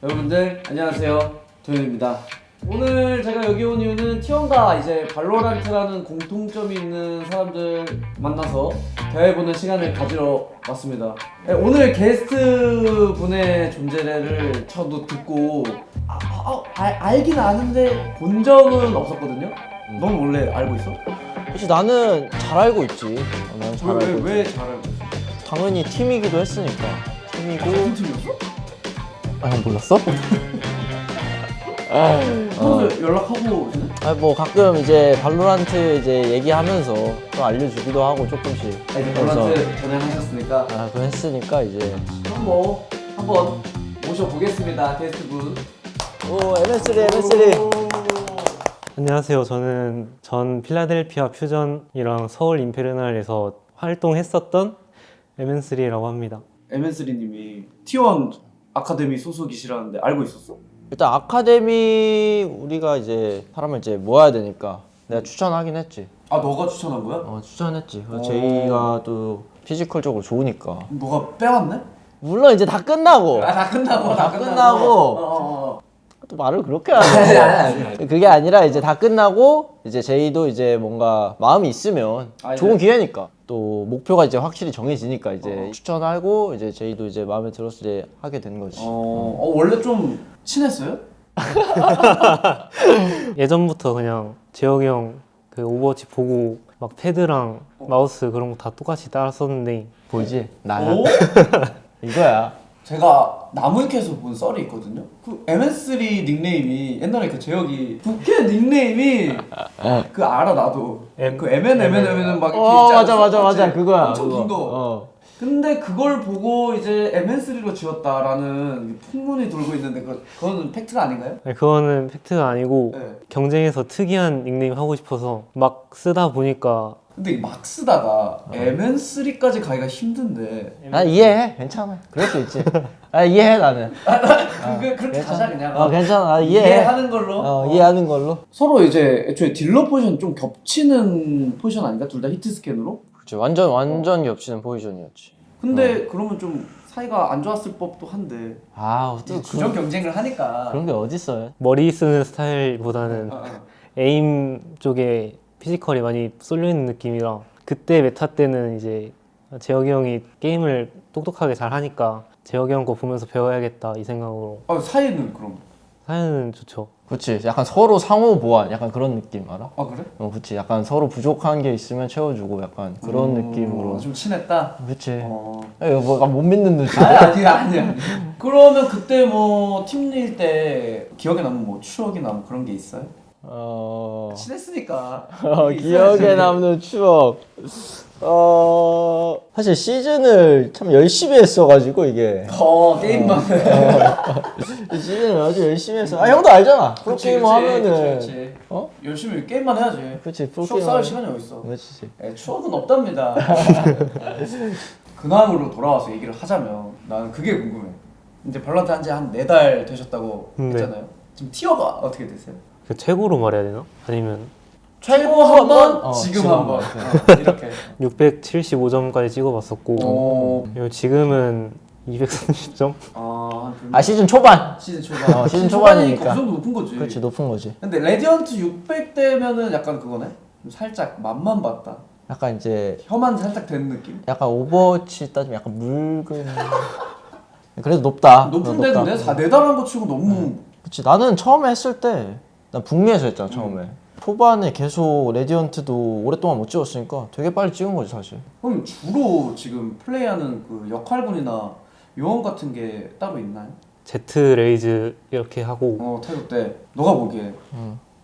여러분들 안녕하세요, 도현입니다. 오늘 제가 여기 온 이유는 T1과 이제 발로란트라는 공통점이 있는 사람들 만나서 대화해보는 시간을 가지러 왔습니다. 오늘 게스트 분의 존재를 저도 듣고 알긴 아는데 본 적은 없었거든요. 넌 원래 알고 있어? 그치, 나는 잘 알고 있지. 나는 잘 알고 있지. 왜 잘 알고 있어? 당연히 팀이기도 했으니까. 팀이고. 같은 팀이었어? 아, 형 몰랐어? 평소에 연락하고 지내? 뭐 가끔 이제 발로란트 이제 얘기하면서 또 알려주기도 하고 조금씩. 이제 발로란트 전향하셨으니까 그거 했으니까 이제. 한번 모셔보겠습니다, 게스트분. 오, MS3. 안녕하세요. 저는 전 필라델피아 퓨전이랑 서울 임페리얼에서 활동했었던 MN3라고 합니다. MN3님이 T1 아카데미 소속이시라는데 알고 있었어? 일단 아카데미 우리가 이제 사람을 이제 모아야 되니까 내가 추천하긴 했지. 아, 너가 추천한 거야? 추천했지. 제이가 또 피지컬적으로 좋으니까. 너가 빼왔네? 물론 이제 다 끝나고. 다 끝나고 다 끝나고. 또 말을 그렇게 하네. 그게 아니라 이제 다 끝나고 이제 제이도 이제 뭔가 마음이 있으면 좋은 기회니까 또 목표가 이제 확실히 정해지니까 이제 추천하고 이제 제이도 이제 마음에 들었을 때 하게 된 거지. 원래 좀 친했어요? 예전부터 그냥 재혁이 형 그 오버워치 보고 막 패드랑 마우스 그런 거 다 똑같이 따라 썼는데 보이지? 나야. 오? 이거야. 제가 나무위키에서 본 썰이 있거든요. 그 MS3 닉네임이 옛날에 그 재혁이 부캐 닉네임이 그 알아 나도 그 MN은 막 이렇게 있지 않았어? 맞아 그거야. 엄청 긴 거. 근데 그걸 보고 이제 MN3로 지었다라는 풍문이 돌고 있는데 그거는 팩트가 아닌가요? 아니, 그거는 팩트가 아니고 네. 경쟁에서 특이한 닉네임 하고 싶어서 막 쓰다 보니까 근데 막 쓰다가 MN3까지 가기가 힘든데 난 이해해. 괜찮아. 그럴 수 있지. 이해해 나는. 그렇게 가자 그냥. 괜찮아. 이해해. 이해하는 걸로. 이해하는 걸로. 서로 이제 애초에 딜러 포지션 좀 겹치는 포지션 아닌가? 둘 다 히트 스캔으로? 그치. 완전 겹치는 포지션이었지. 근데 그러면 좀 사이가 안 좋았을 법도 한데 또 주전 경쟁을 하니까. 그런 게 어딨어요. 머리 쓰는 스타일보다는 에임 쪽에 피지컬이 많이 쏠려있는 느낌이라 그때 메타 때는 이제 재혁이 형이 게임을 똑똑하게 잘 하니까 재혁이 형 거 보면서 배워야겠다 이 생각으로. 사이는 그럼? 사연은 좋죠. 그치. 약간 서로 상호 보완 약간 그런 느낌 알아? 그래? 그치. 약간 서로 부족한 게 있으면 채워주고 약간 그런 느낌으로. 좀 친했다? 그치. 이거 뭐 못 믿는 눈치. 아니야. 그러면 그때 뭐 팀일 때 기억에 남는 뭐 추억이나 뭐 그런 게 있어요? 친했으니까. 기억에 남는 추억. 사실 시즌을 참 열심히 했어가지고 이게. 게임만. 시즌을 아주 열심히 했어. 형도 알잖아. 프로게이머 하면은. 그치. 열심히 게임만 해야지. 그치. 추억 쌓을 시간이 어딨어. 그치. 추억은 없답니다. 근황으로 돌아와서 얘기를 하자면 나는 그게 궁금해. 이제 발로란트 한지 한 4달 되셨다고 했잖아요. 지금 티어가 어떻게 되세요? 그 최고로 말해야 되나? 아니면 최고 한 번, 지금 한 번. 이렇게. 675점까지 찍어봤었고 그리고 지금은 230점? 시즌 초반. 시즌 초반. 시즌 초반이니까. 그 정도 높은 거지. 그렇지, 높은 거지. 근데 레디언트 600대면은 약간 그거네? 좀 살짝 맛만 봤다. 약간 이제 혀만 살짝 된 느낌? 약간 오버워치 따지면 약간 묽은. 그래도 높다. 높은데도 내달한 거 치고 너무. 그치. 나는 처음에 했을 때 난 북미에서 했잖아 처음에. 초반에 계속 레디언트도 오랫동안 못 찍었으니까 되게 빨리 찍은 거지 사실. 그럼 주로 지금 플레이하는 그 역할군이나 요원 같은 게 따로 있나요? 제트 레이즈 이렇게 하고 타격대. 너가 보기에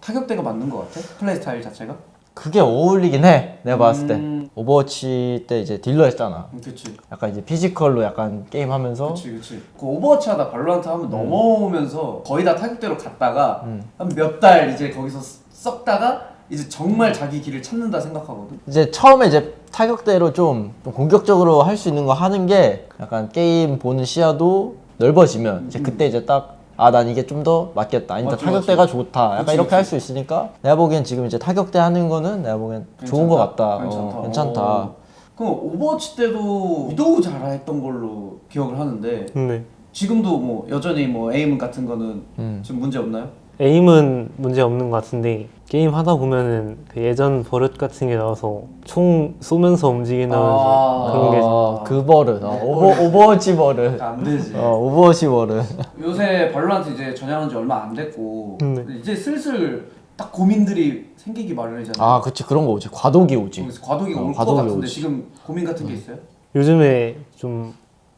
타격대가 맞는 것 같아? 플레이 스타일 자체가? 그게 어울리긴 해. 내가 봤을 때. 오버워치 때 이제 딜러 했잖아. 그치. 약간 이제 피지컬로 약간 게임하면서. 그치. 그 오버워치 하다 발로란트 하면 넘어오면서 거의 다 타격대로 갔다가 한 몇 달 이제 거기서 썩다가 이제 정말 자기 길을 찾는다 생각하거든. 이제 처음에 이제 타격대로 좀 공격적으로 할 수 있는 거 하는 게 약간 게임 보는 시야도 넓어지면 이제 그때 이제 딱 난 이게 좀 더 맞겠다. 아니다, 타격대가 좋다. 약간 이렇게 할 수 있으니까 내가 보기엔 지금 이제 타격대 하는 거는 내가 보기엔 좋은 거 같다. 괜찮다. 그럼 오버워치 때도 위도우 잘했던 걸로 기억을 하는데 네. 지금도 뭐 여전히 뭐 에임 같은 거는 지금 문제 없나요? 에임은 문제 없는 것 같은데 게임 하다 보면은 그 예전 버릇 같은 게 나와서 총 쏘면서 움직이는 그런 게 그 버릇. 오버워치 버릇. 안 되지. 오버워치 버릇. 요새 발로란트 이제 전향한 지 얼마 안 됐고 네. 이제 슬슬 딱 고민들이 생기기 마련이잖아요. 아, 그치. 그런 거 오지. 과도기 오지. 그래서 과도기 올 것 과도기 같은데 오지. 지금 고민 같은 게 있어요? 요즘에 좀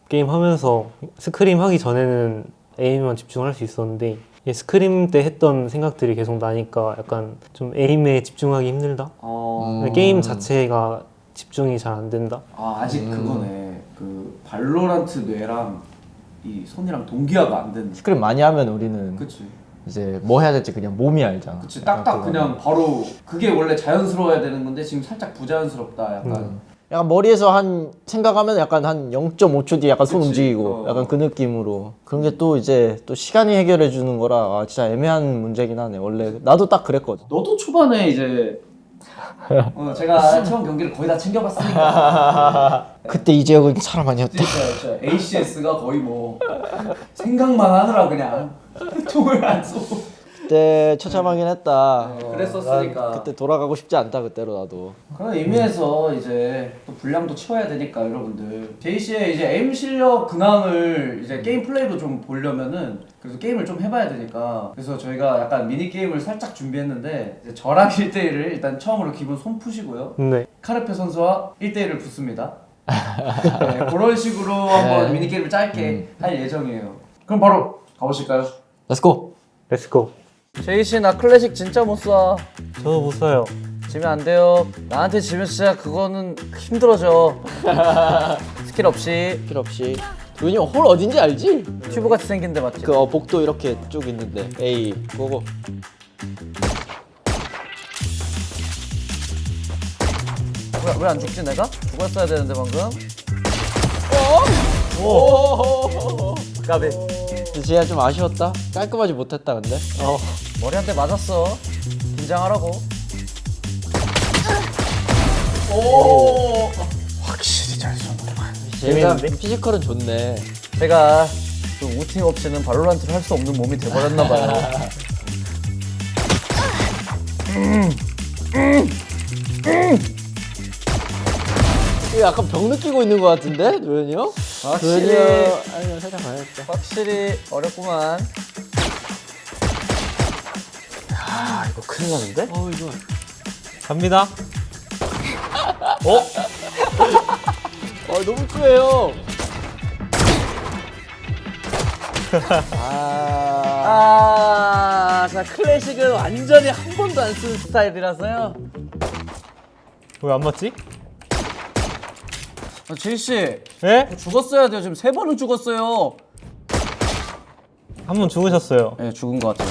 게임 하면서 스크림 하기 전에는 에임에만 집중할 수 있었는데 이게 스크림 때 했던 생각들이 계속 나니까 약간 좀 에임에 집중하기 힘들다? 게임 자체가 집중이 잘 안 된다? 아직 그거네. 그 발로란트 뇌랑 이 손이랑 동기화가 안 된다. 스크린 많이 하면 우리는 그치. 이제 뭐 해야 될지 그냥 몸이 알잖아. 그치. 딱딱 그냥 바로 그게 원래 자연스러워야 되는 건데 지금 살짝 부자연스럽다. 약간. 약간 머리에서 한 생각하면 약간 한 0.5초 뒤에 약간 손 그치. 움직이고 약간 그 느낌으로 그런 게 또 이제 또 시간이 해결해 주는 거라 진짜 애매한 문제긴 하네. 원래 나도 딱 그랬거든. 너도 초반에 이제 제가 처음 경기를 거의 다 챙겨봤으니까 그때 이재혁은 사람 아니었다. 진짜 ACS가 거의 뭐 생각만 하느라 그냥 총을 안 쏘고 그때 처참하긴 했다. 그랬었으니까. 난 그때 돌아가고 싶지 않다 그때로 나도. 그런 의미에서 이제 또 분량도 채워야 되니까 여러분들 제이씨의 이제 에임 실력 근황을 이제 게임 플레이로 좀 보려면은 그래서 게임을 좀 해봐야 되니까 그래서 저희가 약간 미니 게임을 살짝 준비했는데 이제 저랑 1대1을 일단 처음으로 기분 손 푸시고요. 네. 카르페 선수와 1대1을 붙습니다. 네, 그런 식으로 한번 미니 게임을 짧게 할 예정이에요. 그럼 바로 가보실까요? 렛츠고. 렛츠고. 제이씨 나 클래식 진짜 못 쏴. 저도 못 써요. 지면 안 돼요. 나한테 지면 진짜 그거는 힘들어져. 스킬 없이 필요 없이. 도현이 형 홀 어딘지 알지? 튜브 같이 생긴데 맞지? 그 복도 이렇게 쭉 있는데. 에이, 고고. 왜 안 죽지 내가? 죽었어야 되는데 방금. 오. 까비. 지혜야 좀 아쉬웠다. 깔끔하지 못했다 근데. 머리 한 대 맞았어. 긴장하라고. 오. 확실히 잘 쏘는구만. 제가 재밌는데? 피지컬은 좋네. 제가 그 우팅 없이는 발로란트를 할 수 없는 몸이 돼버렸나 봐요. 이거 약간 병 느끼고 있는 것 같은데 도현이 형? 확실히 도현이 형 아니면 살짝 가야겠다. 확실히 어렵구만. 야 이거 큰일 나는데? 이거. 갑니다. 너무 추해요. 자 클래식은 완전히 한 번도 안 쓰는 스타일이라서요. 왜 안 맞지? 제이씨 네? 죽었어야 돼요. 지금 3번은 죽었어요. 한 번 죽으셨어요. 네 죽은 것 같아요.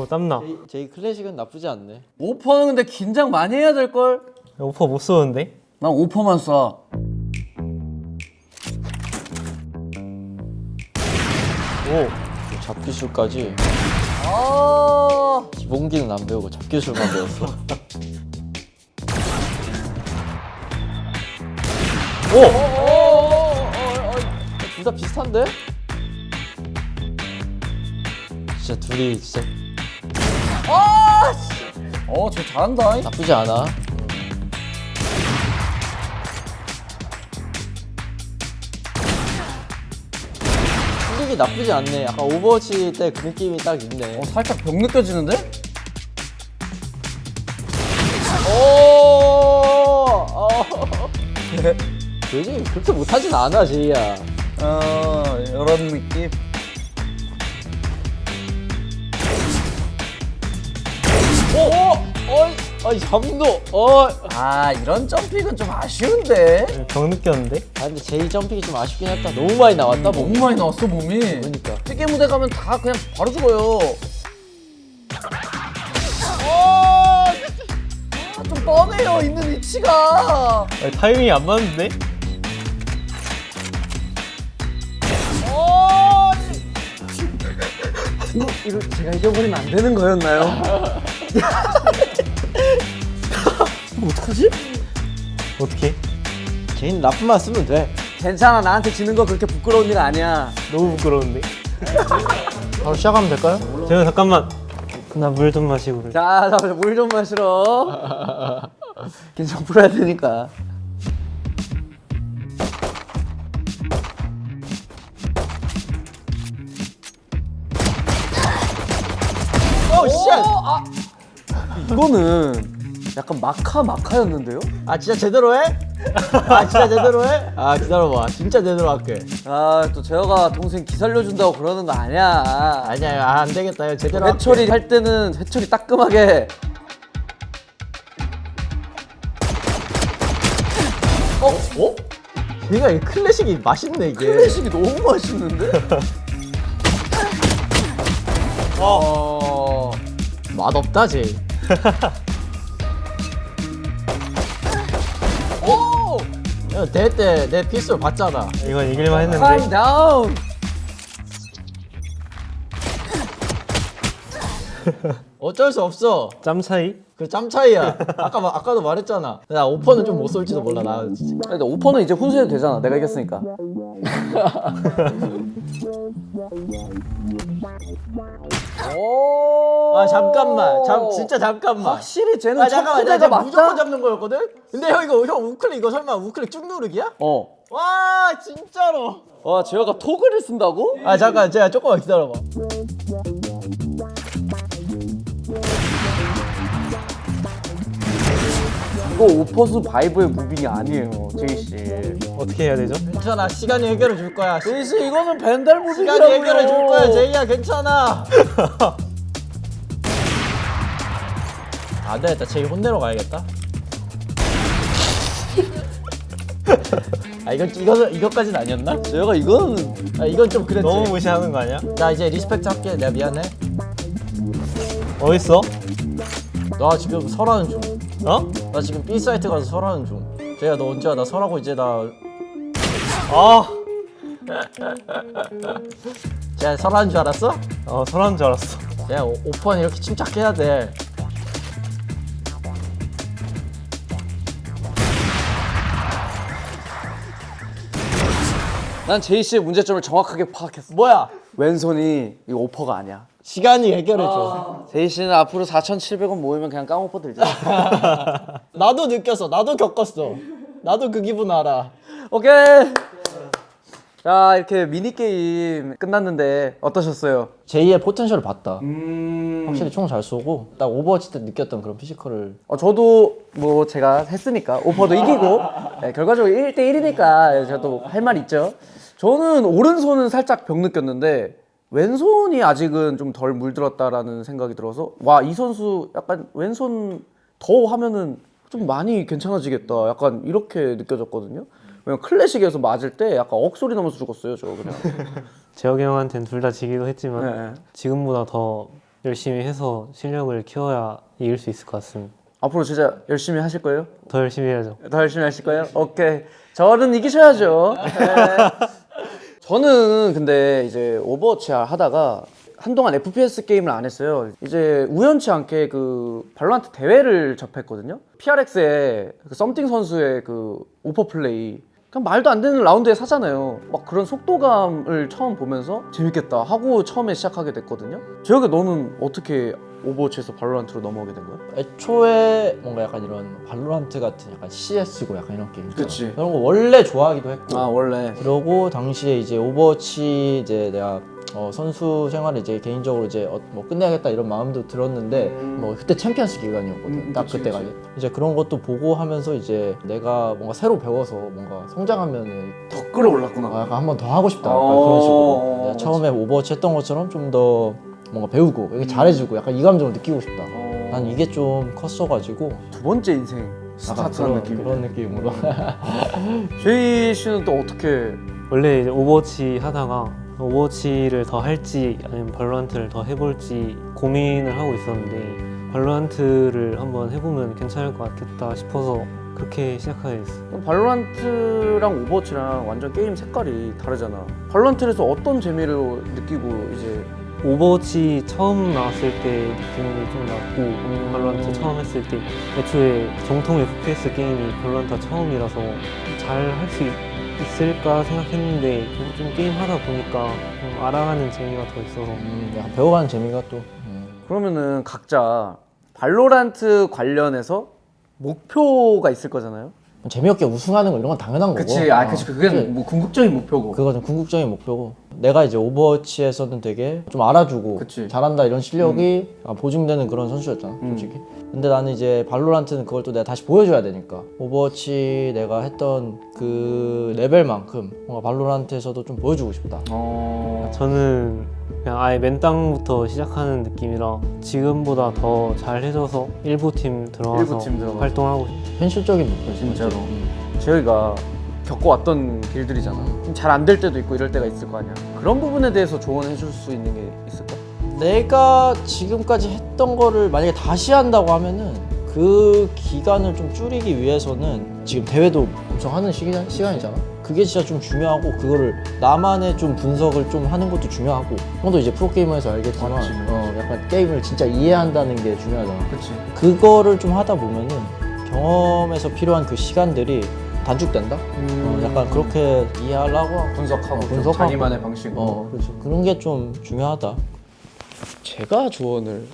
땀나. 제이 클래식은 나쁘지 않네. 오퍼는 근데 긴장 많이 해야 될걸? 오퍼 못 쏘는데? 난 오퍼만 쏴. 잡기술까지. 아 기본기는 안 배우고 잡기술만 배웠어. 둘 다 비슷한데? 진짜 둘이 진짜 저 잘한다. 나쁘지 않아. 실력이 나쁘지 않네. 약간 오버워치 때 그 느낌이 딱 있네. 살짝 벽 느껴지는데? 요즘 그렇게 못하진 않아, 제이야. 이런 느낌. 잠도. 이런 점핑은 좀 아쉬운데? 병 느꼈는데? 근데 제이 점핑이 좀 아쉽긴 했다. 너무 많이 나왔다, 너무 몸이. 많이 나왔어 몸이. 그러니까. 찌개 무대 가면 다 그냥 바로 죽어요. 좀 뻔해요 있는 위치가. 타이밍이 안 맞는데? 이거 제가 잊어버리면 안 되는 거였나요? 어떡하지? 어떻게? 제이는 나쁜만 쓰면 돼. 괜찮아, 나한테 지는 거 그렇게 부끄러운 일 아니야. 너무 부끄러운데. 바로 시작하면 될까요? 제가 잠깐만 나 물 좀 마시고 그래. 자, 물 좀 마시러. 긴장 풀어야 되니까. 이거는 약간 마카였는데요? 아 진짜 제대로 해? 아 진짜 제대로 해? 아 기다려봐 진짜 제대로 할게. 아, 또 재혁아 동생 기 살려준다고 그러는 거 아니야. 아니야 안 되겠다 이거 제대로 할게. 회초리 할 때는 회초리 따끔하게. 어? 얘가 이 클래식이 맛있네 이게. 클래식이 너무 맛있는데? 맛없다 쟤. 오! 야, 대회 때 내 피스를 봤잖아. 이건 이길만 했는데. calm down. 어쩔 수 없어. 짬 차이? 그 짬 차이야. 아까도 말했잖아. 나 오퍼는 좀 못 쏠지도 몰라 나 진짜. 근데 오퍼는 이제 훈수해도 되잖아. 내가 이겼으니까. 오. 아 잠깐만. 진짜 잠깐만. 확실히 쟤는 아 잠깐만. 첫 내가 맞다. 무조건 잡는 거였거든. 근데 형 이거 형 우클릭 이거 설마 우클릭 쭉 누르기야? 어. 와 진짜로. 와, 재혁아 토글을 쓴다고? 아 잠깐 제가 조금만 기다려봐. 이거 오퍼스 바이브의 무빙이 아니에요, 제이 씨. 어떻게 해야 되죠? 괜찮아 시간이 해결해 줄 거야. 제이 씨 이거는 벤달 무빙이라고요. 시간이 해결해 줄 거야 제이야 괜찮아. 안 되겠다 제이 혼내러 가야겠다. 아 이거까지는 아니었나? 재혁아 이거는 아 이건 좀 그랬지. 너무 무시하는 거 아니야? 나 이제 리스펙트 할게. 내가 미안해. 어딨어? 나 지금 설하는 중. 어? 나 지금 B 사이트 가서 설하는 중. 제이야 너 언제야? 나 설하고 이제 나. 아, 제가 설하는 줄 알았어? 설한 줄 알았어. 야 오퍼는 이렇게 침착해야 돼. 난 제이 씨의 문제점을 정확하게 파악했어. 뭐야? 왼손이 이거 오퍼가 아니야. 시간이 해결해줘. 제이 씨는 앞으로 4,700원 모이면 그냥 깡오퍼 들자. 나도 느꼈어. 나도 겪었어. 나도 그 기분 알아. 오케이. 자, 이렇게 미니 게임 끝났는데 어떠셨어요? 제이의 포텐셜을 봤다. 확실히 총 잘 쏘고 딱 오버워치 때 느꼈던 그런 피지컬을. 저도 뭐 제가 했으니까 오퍼도 이기고 네, 결과적으로 1대1이니까 제가 또 할 말 있죠. 저는 오른손은 살짝 벽 느꼈는데 왼손이 아직은 좀 덜 물들었다라는 생각이 들어서 와, 이 선수 약간 왼손 더 하면은 좀 많이 괜찮아지겠다 약간 이렇게 느껴졌거든요. 왜냐면 클래식에서 맞을 때 약간 억소리 나면서 죽었어요 저 그냥. 재혁이 형한테는 둘 다 지기도 했지만 네. 지금보다 더 열심히 해서 실력을 키워야 이길 수 있을 것 같습니다. 앞으로 진짜 열심히 하실 거예요? 더 열심히 해야죠. 더 열심히 하실 거예요? 오케이. 저는 이기셔야죠. 네. 저는 근데 이제 오버워치 하다가 한동안 FPS 게임을 안 했어요. 이제 우연치 않게 그 발로란트 대회를 접했거든요. PRX의 그 썸띵 선수의 그 오퍼 플레이. 그냥 말도 안 되는 라운드에 사잖아요. 막 그런 속도감을 처음 보면서 재밌겠다 하고 처음에 시작하게 됐거든요. 재혁이 너는 어떻게 오버워치에서 발로란트로 넘어오게 된 거야? 애초에 뭔가 약간 이런 발로란트 같은 약간 CS고 약간 이런 게임. 그치. 그런 거 원래 좋아하기도 했고. 원래. 그러고 당시에 이제 오버워치 이제 내가 선수 생활을 이제 개인적으로 이제 뭐 끝내야겠다 이런 마음도 들었는데 뭐 그때 챔피언스 기간이었거든. 딱 그치, 그때가 그치. 이제 그런 것도 보고 하면서 이제 내가 뭔가 새로 배워서 뭔가 성장하면은 더 끌어올랐구나. 약간 한 번 더 하고 싶다. 약간 그런 식으로. 내가 그치. 처음에 오버워치 했던 것처럼 좀 더 뭔가 배우고 이게 잘해주고 약간 이 감정을 느끼고 싶다. 난 이게 좀 컸어가지고 두 번째 인생 약간 스타트한 느낌이네. 그런 느낌으로. 제이 씨는 또 어떻게? 원래 이제 오버워치 하다가 오버워치를 더 할지 아니면 발로란트를 더 해볼지 고민을 하고 있었는데 발로란트를 한번 해보면 괜찮을 것 같겠다 싶어서 그렇게 시작하게 됐어요. 그럼 발로란트랑 오버워치랑 완전 게임 색깔이 다르잖아. 발로란트에서 어떤 재미를 느끼고 이제 오버워치 처음 나왔을 때 느낌이 좀 났고 발로란트 처음 했을 때 애초에 정통 FPS 게임이 발로란트가 처음이라서 잘 할 수 있을까 생각했는데 좀 게임 하다 보니까 좀 알아가는 재미가 더 있어서 약간 배워가는 재미가 또. 그러면은 각자 발로란트 관련해서 목표가 있을 거잖아요. 재미없게 우승하는 거 이런 건 당연한 거고. 그치, 그치. 그게 뭐 궁극적인 목표고. 그거 좀 궁극적인 목표고. 내가 이제 오버워치에서는 되게 좀 알아주고 그치. 잘한다 이런 실력이 약간 보증되는 그런 선수였잖아, 솔직히. 근데 나는 이제 발로란트는 그걸 또 내가 다시 보여줘야 되니까. 오버워치 내가 했던 그 레벨만큼 뭔가 발로란트에서도 좀 보여주고 싶다. 저는 그냥 아예 맨땅부터 시작하는 느낌이라 지금보다 더 잘해져서 일부 팀 들어가서 활동하고 싶어요. 현실적인 목표 진짜로. 재혁이가 겪어왔던 길들이잖아. 잘 안 될 때도 있고 이럴 때가 있을 거 아니야. 그런 부분에 대해서 조언해 줄 수 있는 게 있을까? 내가 지금까지 했던 거를 만약에 다시 한다고 하면은 그 기간을 좀 줄이기 위해서는 지금 대회도 엄청 하는 시간이잖아. 그게 진짜 좀 중요하고 그거를 나만의 좀 분석을 좀 하는 것도 중요하고 형도 이제 프로게이머에서 알겠지만 맞지. 약간 게임을 진짜 이해한다는 게 중요하잖아. 그치. 그거를 좀 하다 보면은 경험에서 필요한 그 시간들이 단축된다? 약간 그렇게 이해하려고 분석하고 좀 분석하고. 자기만의 방식으로. 그렇지. 그런 게 좀 중요하다. 제가 조언을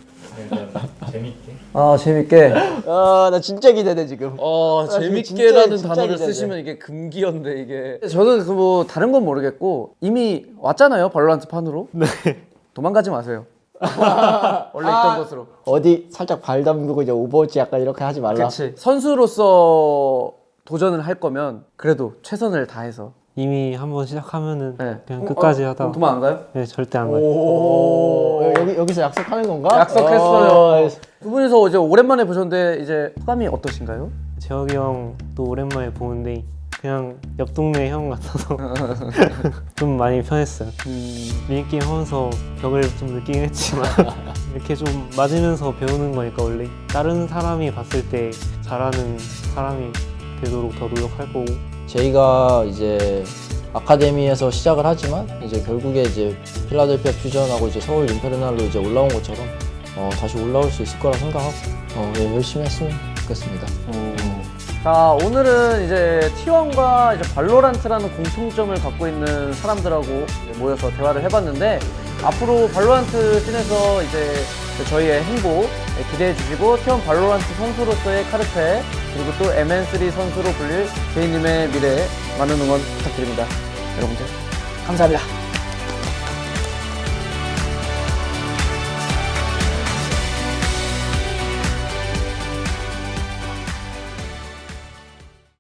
재밌게. 재밌게 나 진짜 기대돼 지금. 재밌게라는 진짜 단어를 기대돼. 쓰시면 이게 금기어인데 이게 저는 그 뭐 다른 건 모르겠고 이미 왔잖아요 발로란트 판으로. 네. 도망가지 마세요. 원래 있던 곳으로. 어디 살짝 발 담그고 이제 오버워치 약간 이렇게 하지 말라. 그렇지. 선수로서 도전을 할 거면 그래도 최선을 다해서. 이미 한번 시작하면은 네. 그냥 끝까지 하다. 도망 안 가요? 네, 절대 안 가요. 여기서 약속하는 건가? 약속했어요. 두 분이서 이제 오랜만에 보셨는데 이제 소감이 어떠신가요? 재혁이 형도 오랜만에 보는데 그냥 옆 동네 형 같아서 좀 많이 편했어요. 미니게임 하면서 벽을 좀 느끼긴 했지만 이렇게 좀 맞으면서 배우는 거니까 원래 다른 사람이 봤을 때 잘하는 사람이 되도록 더 노력할 거고. 저희가 이제 아카데미에서 시작을 하지만 이제 결국에 이제 필라델피아 퓨전하고 이제 서울 임페르날로 이제 올라온 것처럼 다시 올라올 수 있을 거라 생각하고 열심히 했으면 좋겠습니다. 자, 오늘은 이제 T1과 이제 발로란트라는 공통점을 갖고 있는 사람들하고 이제 모여서 대화를 해봤는데 앞으로 발로란트 씬에서 이제 저희의 행보 기대해 주시고 T1 발로란트 선수로서의 카르페 그리고 또 MN3 선수로 불릴 제이님의 미래에 많은 응원 부탁드립니다. 여러분들 감사합니다.